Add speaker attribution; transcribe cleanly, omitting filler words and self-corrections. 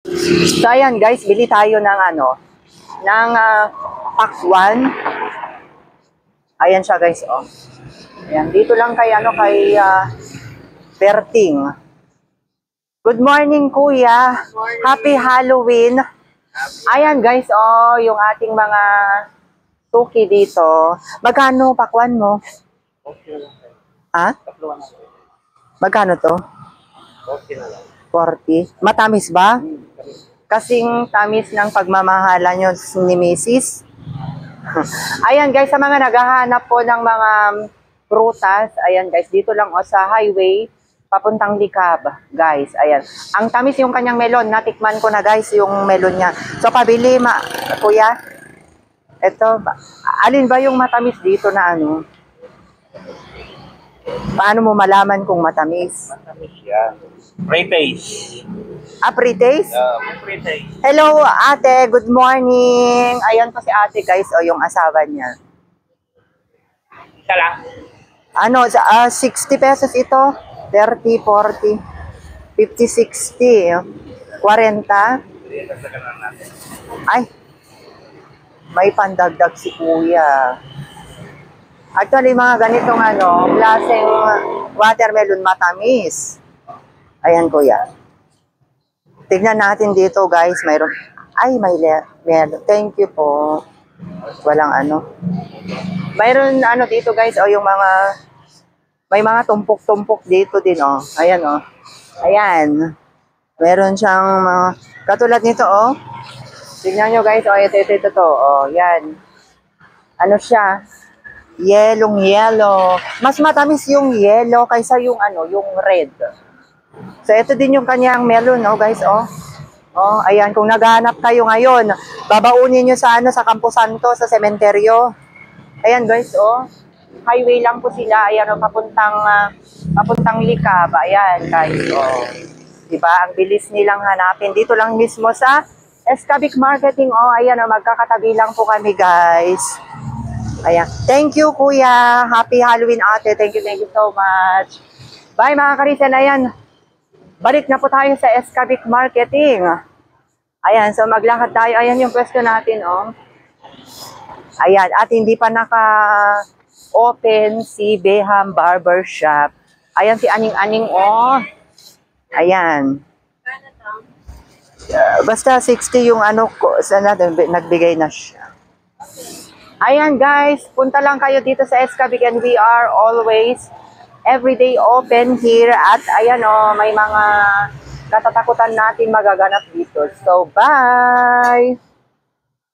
Speaker 1: So ayan guys, bili tayo ng ng pakwan. Ayan siya guys, oh. Ayan, dito lang kay Berting. Good morning, kuya.
Speaker 2: Morning.
Speaker 1: Happy Halloween. Ayan guys, oh, yung ating mga suki dito. Magkano pakwan mo?
Speaker 2: Okay na lang.
Speaker 1: Ha?
Speaker 2: Tatluan na.
Speaker 1: Magkano to?
Speaker 2: Okay na lang.
Speaker 1: 40. Matamis ba? Kasing tamis ng pagmamahala nyo ni Mrs. Ayan guys, sa mga naghahanap po ng mga prutas, ayan guys, dito lang o sa highway, papuntang Likab, guys, ayan. Ang tamis yung kanyang melon, natikman ko na guys yung melon niya. So pabili, kuya, eto, alin ba yung matamis dito na Paano mo malaman kung matamis?
Speaker 2: Matamis yan. Pre-taste.
Speaker 1: Pre-taste?
Speaker 2: Pre-taste.
Speaker 1: Hello, ate. Good morning. Ayan po si ate, guys. O, yung asawa niya.
Speaker 2: Isa lang.
Speaker 1: 60 pesos ito. 30, 40, 50, 60, 40.
Speaker 2: Dagdagan lang natin.
Speaker 1: Ay, may pandagdag si kuya. Actually, mga ganitong klaseng watermelon matamis. Ayan, kuya. Tignan natin dito, guys. Mayroon. Ay, meron. Thank you po. Walang Mayroon dito, guys. O, yung may mga tumpok-tumpok dito din, oh. Ayan, oh. Ayan. Meron siyang katulad nito, oh. Tignan nyo, guys. Oh, ito. Oh, yan. Ano siya? Yellow. Mas matamis yung yellow kaysa yung yung red. So, ito din yung kanyang melon, no, guys, oh. Oh, ayan, kung naghahanap kayo ngayon, babaunin nyo sa sa Campo Santo, sa sementeryo. Ayan, guys, oh. Highway lang po sila, ayan, oh, papuntang Likab. Ayan, guys, oh. Diba? Ang bilis nilang hanapin. Dito lang mismo sa Escabic Marketing, oh. Ayan, oh, magkakatabi lang po kami, guys. Ayan. Thank you, kuya. Happy Halloween, ate. Thank you so much. Bye, mga karisan. Ayan. Balik na po tayo sa Escabic Marketing. Ayan, so maglakad tayo. Ayan yung pwesto natin, oh. Ayan, at hindi pa naka-open si Beham Barber Shop. Ayan si Aning-Aning, oh. Ayan. Basta 60 yung nagbigay na siya. Ayan guys, punta lang kayo dito sa Escabic and we are always everyday open here at ayan may mga katatakutan natin magaganap dito. So bye!